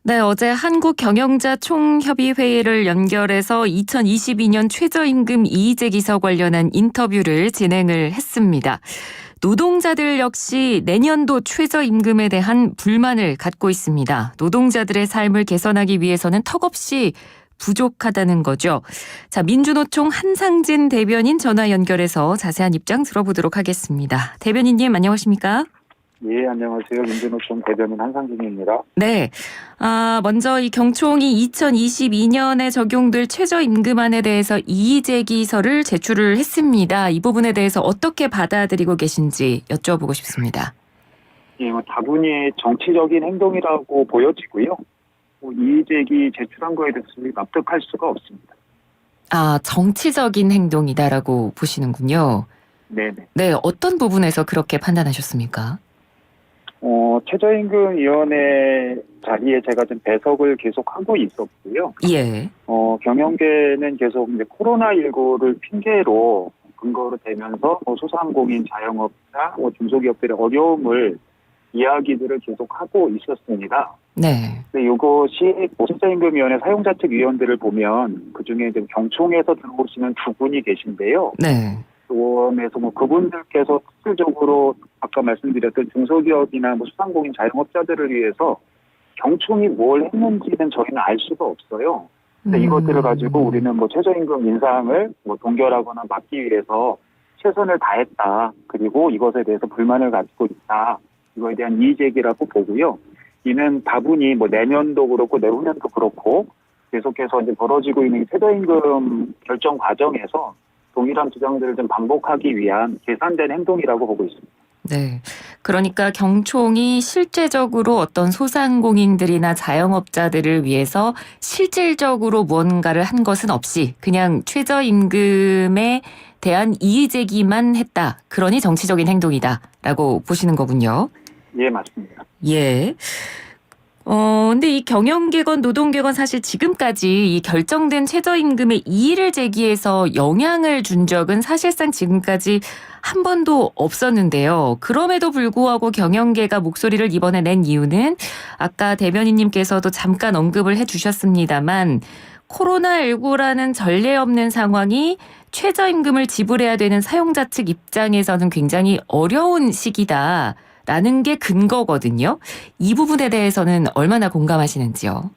네, 어제 한국경영자 총협의회를 연결해서 2022년 최저임금 이의제기서 관련한 인터뷰를 진행을 했습니다. 노동자들 역시 내년도 최저임금에 대한 불만을 갖고 있습니다. 노동자들의 삶을 개선하기 위해서는 턱없이 부족하다는 거죠. 자, 민주노총 한상진 대변인 전화 연결해서 자세한 입장 들어보도록 하겠습니다. 대변인님 안녕하십니까? 예, 안녕하세요. 민주노총 대변인 한상진입니다. 네. 먼저 이 경총이 2022년에 적용될 최저임금안에 대해서 이의제기서를 제출을 했습니다. 이 부분에 대해서 어떻게 받아들이고 계신지 여쭤보고 싶습니다. 예, 다분히 정치적인 행동이라고 보여지고요. 이의제기 제출한 거에 대해서 납득할 수가 없습니다. 정치적인 행동이다라고 보시는군요. 네네. 네, 어떤 부분에서 그렇게 판단하셨습니까? 최저임금위원회 자리에 제가 좀 배석을 계속하고 있었고요. 예. 경영계는 계속 이제 코로나19를 핑계로 근거로 대면서 소상공인, 자영업자, 중소기업들의 어려움을 이야기들을 계속하고 있었습니다. 네. 근데 이것이 최저임금위원회 사용자 측 위원들을 보면 그중에 이제 경총에서 들어오시는 두 분이 계신데요. 네. 조원에서 그분들께서 실질적으로 아까 말씀드렸던 중소기업이나 소상공인 자영업자들을 위해서 경총이 뭘 했는지는 저희는 알 수가 없어요. 근데 이것들을 가지고 우리는 최저임금 인상을 동결하거나 막기 위해서 최선을 다했다. 그리고 이것에 대해서 불만을 가지고 있다. 이거에 대한 이의제기라고 보고요. 이는 다분히 내년도 그렇고 내후년도 그렇고 계속해서 이제 벌어지고 있는 최저임금 결정 과정에서 동일한 주장들을 좀 반복하기 위한 계산된 행동이라고 보고 있습니다. 네. 그러니까 경총이 실제적으로 어떤 소상공인들이나 자영업자들을 위해서 실질적으로 무언가를 한 것은 없이 그냥 최저임금에 대한 이의제기만 했다. 그러니 정치적인 행동이다라고 보시는 거군요. 예, 맞습니다. 예. 근데 이 경영계건 노동계건 사실 지금까지 이 결정된 최저임금의 이의를 제기해서 영향을 준 적은 사실상 지금까지 한 번도 없었는데요. 그럼에도 불구하고 경영계가 목소리를 이번에 낸 이유는 아까 대변인님께서도 잠깐 언급을 해주셨습니다만 코로나19라는 전례 없는 상황이 최저임금을 지불해야 되는 사용자 측 입장에서는 굉장히 어려운 시기다. 라는 게 근거거든요. 이 부분에 대해서는 얼마나 공감하시는지요?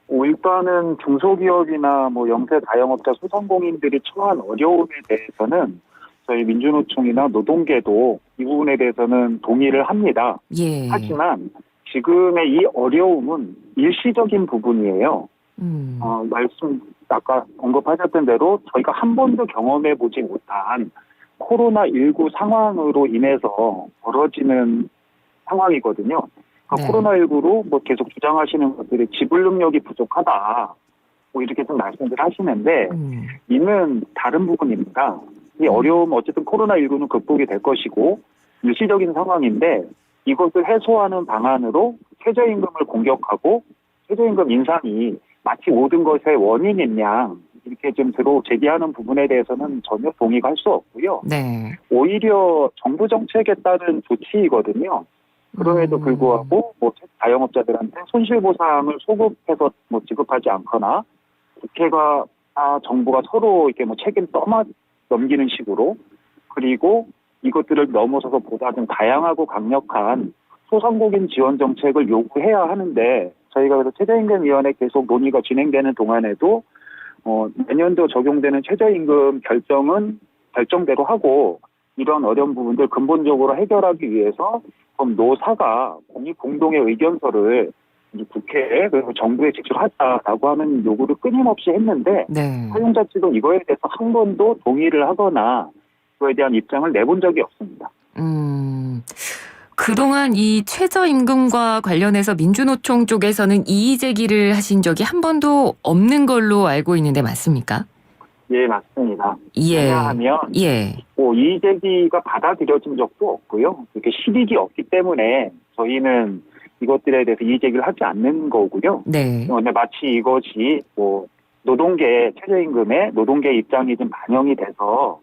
일단은 중소기업이나 영세 자영업자 소상공인들이 처한 어려움에 대해서는 저희 민주노총이나 노동계도 이 부분에 대해서는 동의를 합니다. 예. 하지만 지금의 이 어려움은 일시적인 부분이에요. 아까 언급하셨던 대로 저희가 한 번도 경험해 보지 못한 코로나19 상황으로 인해서 벌어지는 상황이거든요. 네. 코로나19로 계속 주장하시는 것들이 지불 능력이 부족하다. 이렇게 좀 말씀을 하시는데 이는 다른 부분입니다. 이 어려움 어쨌든 코로나19는 극복이 될 것이고 일시적인 상황인데 이것을 해소하는 방안으로 최저임금을 공격하고 최저임금 인상이 마치 모든 것의 원인인 양 이렇게 좀 제기하는 부분에 대해서는 전혀 동의가 할 수 없고요. 네. 오히려 정부 정책에 따른 조치이거든요. 그럼에도 불구하고 자영업자들한테 손실보상을 소급해서 지급하지 않거나 국회가 정부가 서로 이렇게 책임 넘기는 식으로 그리고 이것들을 넘어서서 보다 좀 다양하고 강력한 소상공인 지원 정책을 요구해야 하는데 저희가 그래서 최저임금위원회 계속 논의가 진행되는 동안에도 내년도 적용되는 최저임금 결정대로 하고 이런 어려운 부분들 근본적으로 해결하기 위해서 그럼 노사가 공동의 의견서를 국회에 그리고 정부에 제출하자라고 하는 요구를 끊임없이 했는데 네. 사용자 측은 이거에 대해서 한 번도 동의를 하거나 그거에 대한 입장을 내본 적이 없습니다. 그동안 이 최저임금과 관련해서 민주노총 쪽에서는 이의제기를 하신 적이 한 번도 없는 걸로 알고 있는데 맞습니까? 예, 맞습니다. 예. 왜냐하면 이의제기가 받아들여진 적도 없고요. 이렇게 실익이 없기 때문에 저희는 이것들에 대해서 이의제기를 하지 않는 거고요. 네. 근데 마치 이것이 노동계 최저임금에 노동계 입장이 좀 반영이 돼서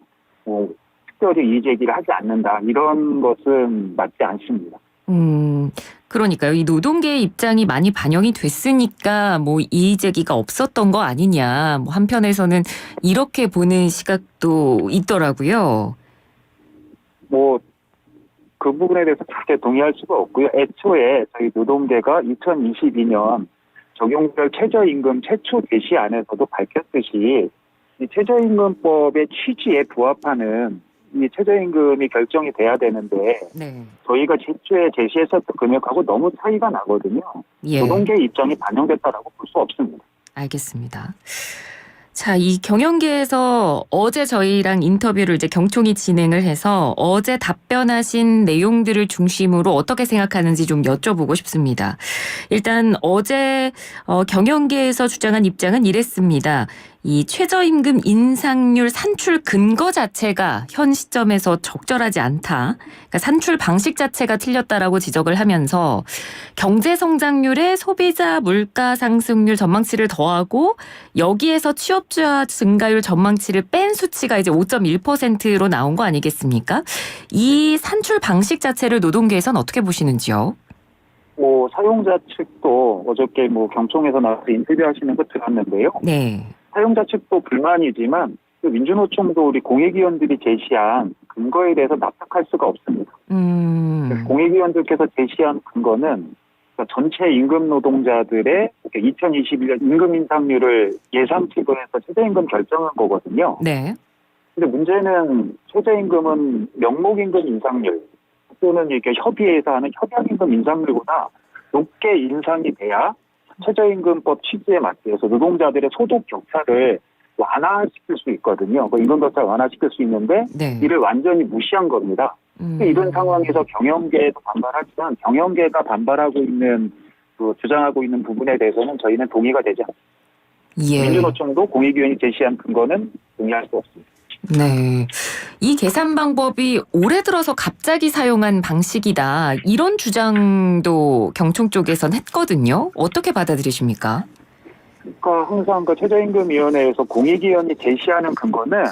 특별히 이의제기를 하지 않는다. 이런 것은 맞지 않습니다. 그러니까요. 이 노동계의 입장이 많이 반영이 됐으니까 뭐 이의 제기가 없었던 거 아니냐. 뭐 한편에서는 이렇게 보는 시각도 있더라고요. 뭐 그 부분에 대해서 크게 동의할 수가 없고요. 애초에 저희 노동계가 2022년 적용될 최저임금 최초 제시안에서도 밝혔듯이 이 최저임금법의 취지에 부합하는 이 최저임금이 결정이 돼야 되는데 네. 저희가 최초에 제시했었던 금액하고 너무 차이가 나거든요. 예. 노동계 입장이 반영됐다라고 볼 수 없습니다. 알겠습니다. 자, 이 경영계에서 어제 저희랑 인터뷰를 이제 경총이 진행을 해서 어제 답변하신 내용들을 중심으로 어떻게 생각하는지 좀 여쭤보고 싶습니다. 일단 어제 경영계에서 주장한 입장은 이랬습니다. 이 최저임금 인상률 산출 근거 자체가 현 시점에서 적절하지 않다. 그러니까 산출 방식 자체가 틀렸다라고 지적을 하면서 경제 성장률에 소비자 물가 상승률 전망치를 더하고 여기에서 취업자 증가율 전망치를 뺀 수치가 이제 5.1%로 나온 거 아니겠습니까? 이 산출 방식 자체를 노동계에서는 어떻게 보시는지요? 뭐 사용자 측도 어저께 뭐 경총에서 나와서 인터뷰하시는 거 들었는데요. 네. 사용자 측도 불만이지만 그 민주노총도 우리 공익위원들이 제시한 근거에 대해서 납득할 수가 없습니다. 공익위원들께서 제시한 근거는 전체 임금 노동자들의 2021년 임금 인상률을 예상치로 해서 최저임금 결정한 거거든요. 네. 근데 문제는 최저임금은 명목임금 인상률 또는 이렇게 협의회에서 하는 협약임금 인상률보다 높게 인상이 돼야 최저임금법 취지에 맞게 해서 노동자들의 소득 격차를 완화시킬 수 있거든요. 그 임금 격차를 완화시킬 수 있는데 네. 이를 완전히 무시한 겁니다. 이런 상황에서 경영계도 반발하지만 경영계가 반발하고 있는 주장하고 있는 부분에 대해서는 저희는 동의가 되지 않습니다. 예. 민주노총도 공익위원이 제시한 근거는 동의할 수 없습니다. 네. 이 계산 방법이 올해 들어서 갑자기 사용한 방식이다. 이런 주장도 경총 쪽에선 했거든요. 어떻게 받아들이십니까? 그러니까 항상 그 최저임금위원회에서 공익위원이 제시하는 근거는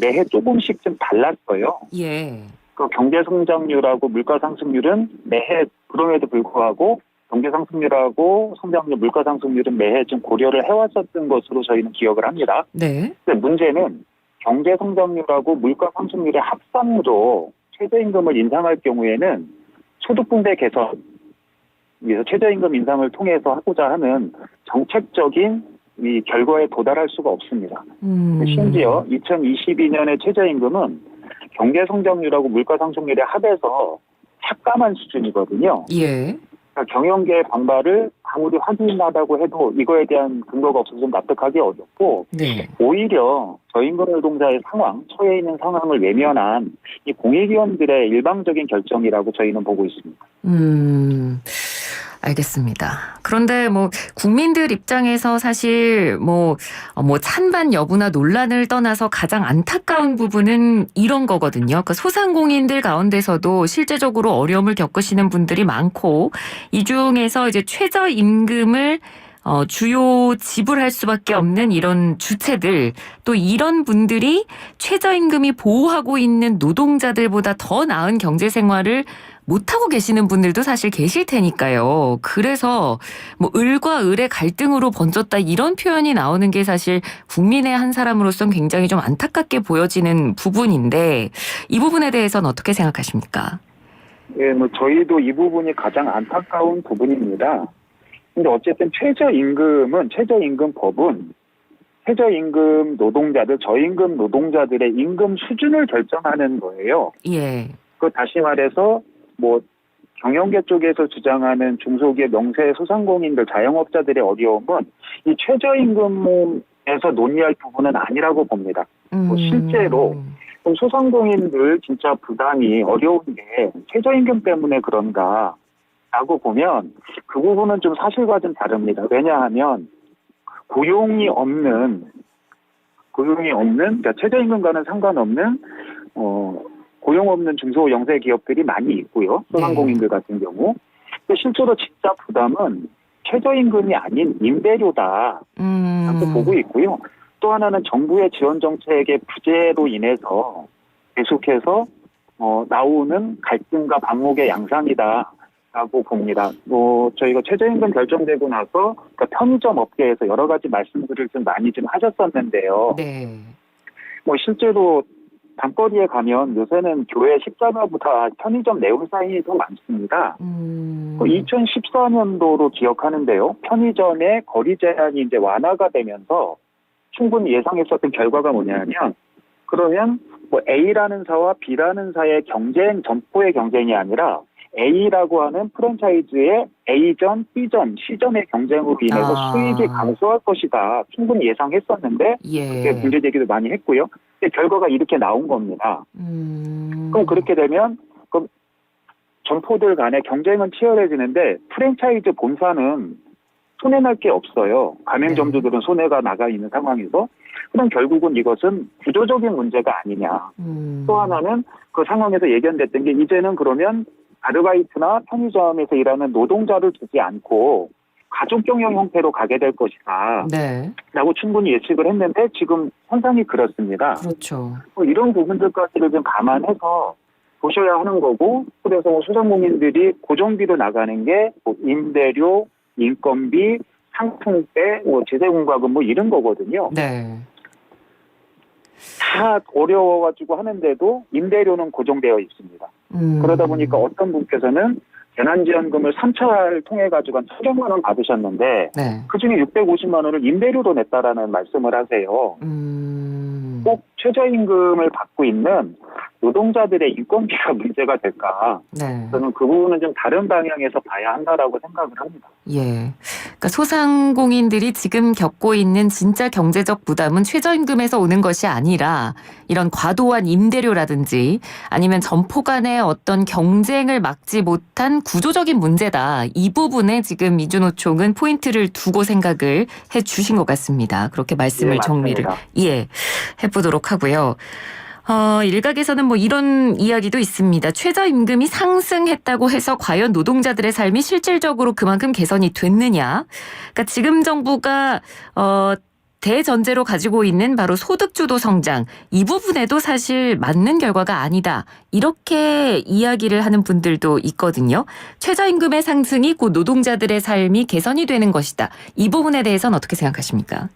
매해 조금씩 좀 달랐어요. 예. 그 경제성장률하고 물가상승률은 매해 그럼에도 불구하고 경제상승률하고 성장률, 물가상승률은 매해 좀 고려를 해왔었던 것으로 저희는 기억을 합니다. 네. 근데 문제는 경제성장률하고 물가상승률의 합산으로 최저임금을 인상할 경우에는 소득분배 개선, 그래서 최저임금 인상을 통해서 하고자 하는 정책적인 이 결과에 도달할 수가 없습니다. 심지어 2022년의 최저임금은 경제성장률하고 물가상승률의 합해서 삭감한 수준이거든요. 예. 그러니까 경영계의 반발을 아무리 확인하다고 해도 이거에 대한 근거가 없어서 납득하기 어렵고 네. 오히려 저임금 노동자의 상황, 처해 있는 상황을 외면한 이 공익위원들의 일방적인 결정이라고 저희는 보고 있습니다. 알겠습니다. 그런데 뭐 국민들 입장에서 사실 뭐 찬반 여부나 논란을 떠나서 가장 안타까운 부분은 이런 거거든요. 그러니까 소상공인들 가운데서도 실제적으로 어려움을 겪으시는 분들이 많고 이 중에서 이제 최저임금을 주요 지불할 수밖에 없는 이런 주체들 또 이런 분들이 최저임금이 보호하고 있는 노동자들보다 더 나은 경제 생활을 못하고 계시는 분들도 사실 계실 테니까요. 그래서 뭐 을과 을의 갈등으로 번졌다 이런 표현이 나오는 게 사실 국민의 한 사람으로서는 굉장히 좀 안타깝게 보여지는 부분인데 이 부분에 대해서는 어떻게 생각하십니까? 예, 뭐 저희도 이 부분이 가장 안타까운 부분입니다. 근데 어쨌든 최저임금법은 최저임금 노동자들, 저임금 노동자들의 임금 수준을 결정하는 거예요. 예. 그 다시 말해서 뭐 경영계 쪽에서 주장하는 중소기업 명세 소상공인들 자영업자들의 어려움은 이 최저임금에서 논의할 부분은 아니라고 봅니다. 뭐 실제로 소상공인들 진짜 부담이 어려운 게 최저임금 때문에 그런가라고 보면 그 부분은 좀 사실과 좀 다릅니다. 왜냐하면 고용이 없는 그러니까 최저임금과는 상관없는 고용 없는 중소 영세 기업들이 많이 있고요. 소상공인들 같은 경우. 실제로 진짜 부담은 최저임금이 아닌 임대료다라고 보고 있고요. 또 하나는 정부의 지원 정책의 부재로 인해서 계속해서 나오는 갈등과 반목의 양상이다라고 라고 봅니다. 저희가 최저임금 결정되고 나서 그러니까 편의점 업계에서 여러 가지 말씀들을 좀 많이 좀 하셨었는데요. 네. 실제로 밤거리에 가면 요새는 교회 십자가보다 편의점 네온사인이 더 많습니다. 2014년도로 기억하는데요. 편의점의 거리 제한이 이제 완화가 되면서 충분히 예상했었던 결과가 뭐냐면, 그러면 A라는 사와 B라는 사의 경쟁, 점포의 경쟁이 아니라 A라고 하는 프랜차이즈의 A점, B점, C점의 경쟁으로 인해서 수익이 감소할 것이다. 충분히 예상했었는데 그게 문제 제기도 많이 했고요. 근데 결과가 이렇게 나온 겁니다. 그럼 그렇게 되면 그럼 점포들 간의 경쟁은 치열해지는데 프랜차이즈 본사는 손해날 게 없어요. 가맹점주들은 손해가 나가 있는 상황에서. 그럼 결국은 이것은 구조적인 문제가 아니냐. 또 하나는 그 상황에서 예견됐던 게 이제는 그러면 아르바이트나 편의점에서 일하는 노동자를 두지 않고 가족 경영 형태로 가게 될 것이다. 네. 라고 충분히 예측을 했는데 지금 현상이 그렇습니다. 그렇죠. 이런 부분들까지를 좀 감안해서 보셔야 하는 거고, 그래서 소상공인들이 고정비로 나가는 게 임대료, 인건비, 상품세, 제세공과금 이런 거거든요. 네. 다 어려워가지고 하는데도 임대료는 고정되어 있습니다. 그러다 보니까 어떤 분께서는 재난지원금을 3차를 통해 가지고 한 1,000만 원 받으셨는데 네. 그중에 650만 원을 임대료로 냈다라는 말씀을 하세요. 꼭 최저임금을 받고 있는 노동자들의 인건비가 문제가 될까? 네. 저는 그 부분은 좀 다른 방향에서 봐야 한다라고 생각을 합니다. 예. 그러니까 소상공인들이 지금 겪고 있는 진짜 경제적 부담은 최저임금에서 오는 것이 아니라 이런 과도한 임대료라든지 아니면 점포 간의 어떤 경쟁을 막지 못한 구조적인 문제다. 이 부분에 지금 이주노총은 포인트를 두고 생각을 해 주신 것 같습니다. 그렇게 말씀을 정리를 해보도록 하고요. 일각에서는 이런 이야기도 있습니다. 최저임금이 상승했다고 해서 과연 노동자들의 삶이 실질적으로 그만큼 개선이 됐느냐. 그러니까 지금 정부가 대전제로 가지고 있는 바로 소득주도 성장, 이 부분에도 사실 맞는 결과가 아니다. 이렇게 이야기를 하는 분들도 있거든요. 최저임금의 상승이 곧 노동자들의 삶이 개선이 되는 것이다. 이 부분에 대해서는 어떻게 생각하십니까?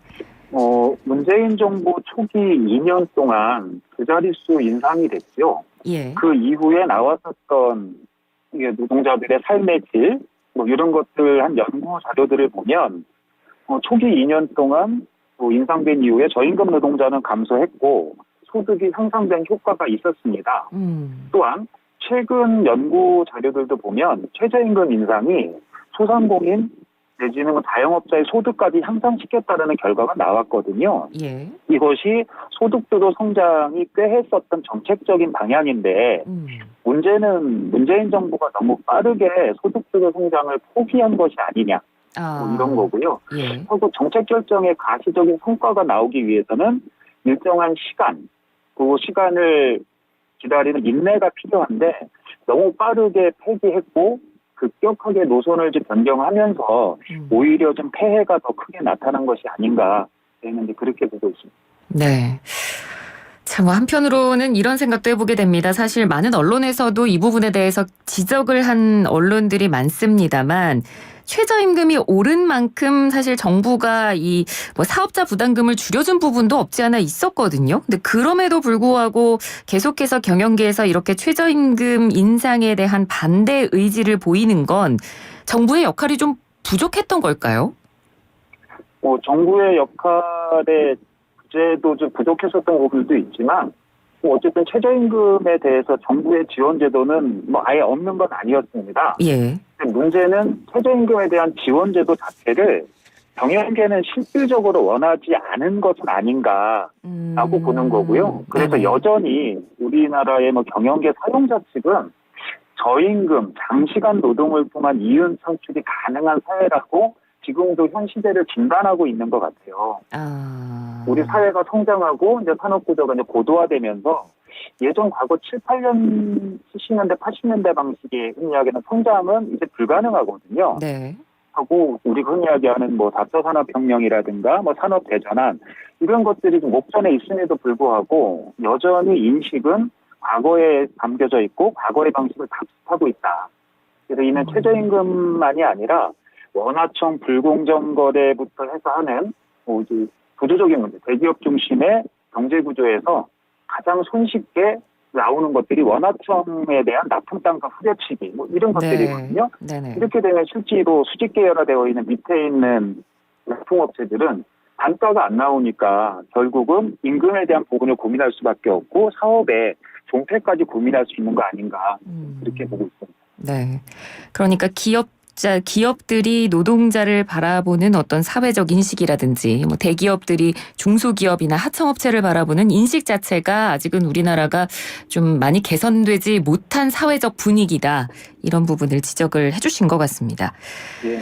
문재인 정부 초기 2년 동안 두 자릿수 인상이 됐죠. 예. 그 이후에 나왔었던 노동자들의 삶의 질, 이런 것들 한 연구 자료들을 보면 초기 2년 동안 인상된 이후에 저임금 노동자는 감소했고 소득이 향상된 효과가 있었습니다. 또한 최근 연구 자료들도 보면 최저임금 인상이 소상공인 내지는 자영업자의 소득까지 향상시켰다는 결과가 나왔거든요. 예. 이것이 소득주도 성장이 꽤 했었던 정책적인 방향인데 문제는 문재인 정부가 너무 빠르게 소득주도 성장을 포기한 것이 아니냐. 이런 거고요. 예. 그리고 정책 결정의 가시적인 성과가 나오기 위해서는 일정한 시간, 그 시간을 기다리는 인내가 필요한데 너무 빠르게 폐기했고 급격하게 노선을 좀 변경하면서 오히려 좀 폐해가 더 크게 나타난 것이 아닌가 저는 그렇게 보고 있습니다. 네. 참 한편으로는 이런 생각도 해보게 됩니다. 사실 많은 언론에서도 이 부분에 대해서 지적을 한 언론들이 많습니다만 최저임금이 오른 만큼 사실 정부가 이 사업자 부담금을 줄여준 부분도 없지 않아 있었거든요. 근데 그럼에도 불구하고 계속해서 경영계에서 이렇게 최저임금 인상에 대한 반대 의지를 보이는 건 정부의 역할이 좀 부족했던 걸까요? 정부의 역할에 제도 좀 부족했었던 부분도 있지만 어쨌든 최저임금에 대해서 정부의 지원 제도는 아예 없는 건 아니었습니다. 예. 문제는 최저임금에 대한 지원 제도 자체를 경영계는 실질적으로 원하지 않은 것은 아닌가라고 보는 거고요. 그래서 네네. 여전히 우리나라의 경영계 사용자 측은 저임금, 장시간 노동을 통한 이윤 창출이 가능한 사회라고 지금도 현 시대를 진단하고 있는 것 같아요. 우리 사회가 성장하고 이제 산업 구조가 이제 고도화되면서 예전 과거 7, 8년, 70년대, 80년대 방식의 흔히 이야기하는 성장은 이제 불가능하거든요. 네. 하고 우리가 흔히 이야기하는 4차 산업혁명이라든가 산업 대전환 이런 것들이 좀 목전에 있음에도 불구하고 여전히 인식은 과거에 담겨져 있고 과거의 방식을 답습하고 있다. 그래서 이는 최저임금만이 아니라 원화청 불공정 거래부터 해서 하는 이제 구조적인 문제, 대기업 중심의 경제 구조에서 가장 손쉽게 나오는 것들이 원화청에 대한 납품 단가 후려치기 이런 것들이거든요. 네네. 이렇게 되면 실제로 수직 계열화되어 있는 밑에 있는 납품업체들은 단가가 안 나오니까 결국은 임금에 대한 부분을 고민할 수밖에 없고 사업의 종패까지 고민할 수 있는 거 아닌가 이렇게 보고 있습니다. 네. 그러니까 기업들이 노동자를 바라보는 어떤 사회적 인식이라든지 뭐 대기업들이 중소기업이나 하청업체를 바라보는 인식 자체가 아직은 우리나라가 좀 많이 개선되지 못한 사회적 분위기다. 이런 부분을 지적을 해주신 것 같습니다. 예.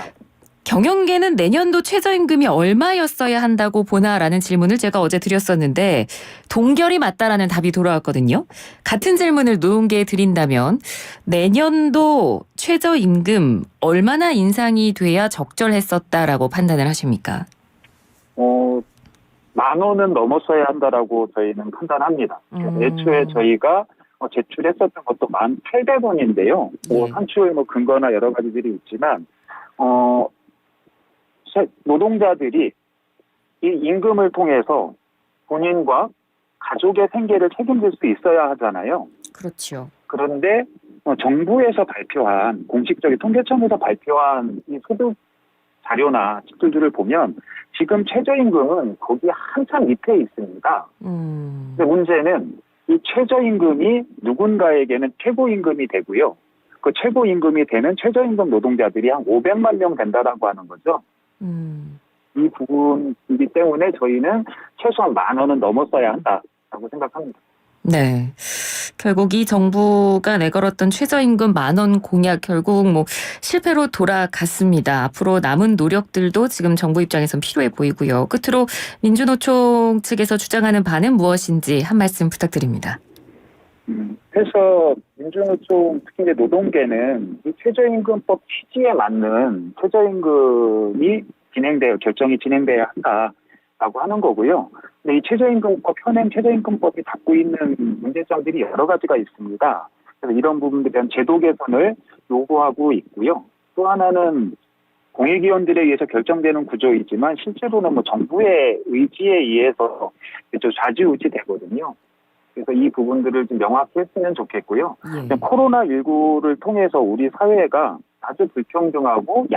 경영계는 내년도 최저임금이 얼마였어야 한다고 보나라는 질문을 제가 어제 드렸었는데 동결이 맞다라는 답이 돌아왔거든요. 같은 질문을 노동계에 드린다면 내년도 최저임금 얼마나 인상이 돼야 적절했었다라고 판단을 하십니까? 10,000원은 넘었어야 한다라고 저희는 판단합니다. 애초에 저희가 제출했었던 것도 1,800원인데요. 예. 산출 근거나 여러 가지들이 있지만 노동자들이 이 임금을 통해서 본인과 가족의 생계를 책임질 수 있어야 하잖아요. 그렇죠. 그런데 정부에서 발표한 공식적인 통계청에서 발표한 이 소득 자료나 지표들을 보면 지금 최저임금은 거기 한참 밑에 있습니다. 근데 문제는 이 최저임금이 누군가에게는 최고임금이 되고요. 그 최고임금이 되는 최저임금 노동자들이 한 500만 명 된다라고 하는 거죠. 이 부분이기 때문에 저희는 최소한 10,000원은 넘었어야 한다라고 생각합니다. 네. 결국 이 정부가 내걸었던 최저임금 10,000원 공약 결국 실패로 돌아갔습니다. 앞으로 남은 노력들도 지금 정부 입장에선 필요해 보이고요. 끝으로 민주노총 측에서 주장하는 바는 무엇인지 한 말씀 부탁드립니다. 그래서 민주노총 특히 이제 노동계는 이 최저임금법 취지에 맞는 최저임금이 결정이 진행돼야 한다라고 하는 거고요. 근데 이 현행 최저임금법이 갖고 있는 문제점들이 여러 가지가 있습니다. 그래서 이런 부분들에 대한 제도 개선을 요구하고 있고요. 또 하나는 공익위원들에 의해서 결정되는 구조이지만 실제로는 정부의 의지에 의해서 좌지우지 되거든요. 그래서 이 부분들을 좀 명확히 했으면 좋겠고요. 코로나19를 통해서 우리 사회가 아주 불평등하고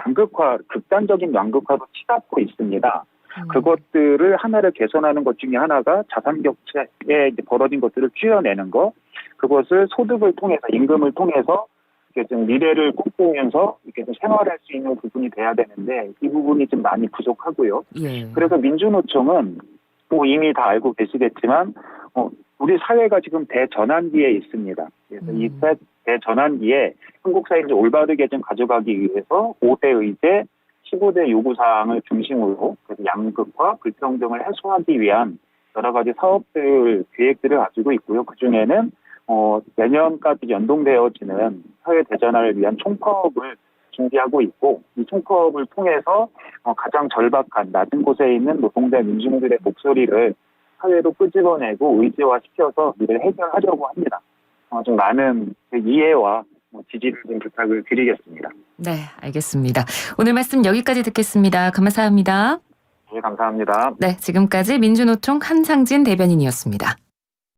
극단적인 양극화로 치닫고 있습니다. 그것들을 하나를 개선하는 것 중에 하나가 자산격차에 벌어진 것들을 줄여내는 것, 그것을 소득을 통해서, 임금을 통해서 이렇게 좀 미래를 꿈꾸면서 이렇게 좀 생활할 수 있는 부분이 돼야 되는데 이 부분이 좀 많이 부족하고요. 그래서 민주노총은 이미 다 알고 계시겠지만 우리 사회가 지금 대전환기에 있습니다. 그래서 이 대전환기에 한국 사회를 올바르게 좀 가져가기 위해서 5대 의제, 15대 요구사항을 중심으로 그래서 양극화, 불평등을 해소하기 위한 여러 가지 사업들, 계획들을 가지고 있고요. 그중에는 내년까지 연동되어지는 사회 대전환을 위한 총파업을 준비하고 있고 이 총파업을 통해서 가장 절박한 낮은 곳에 있는 노동자 민중들의 목소리를 사회로 끄집어내고 의제화시켜서 이를 해결하려고 합니다. 좀 많은 이해와 지지를 좀 부탁을 드리겠습니다. 네, 알겠습니다. 오늘 말씀 여기까지 듣겠습니다. 감사합니다. 네, 감사합니다. 네, 지금까지 민주노총 한상진 대변인이었습니다.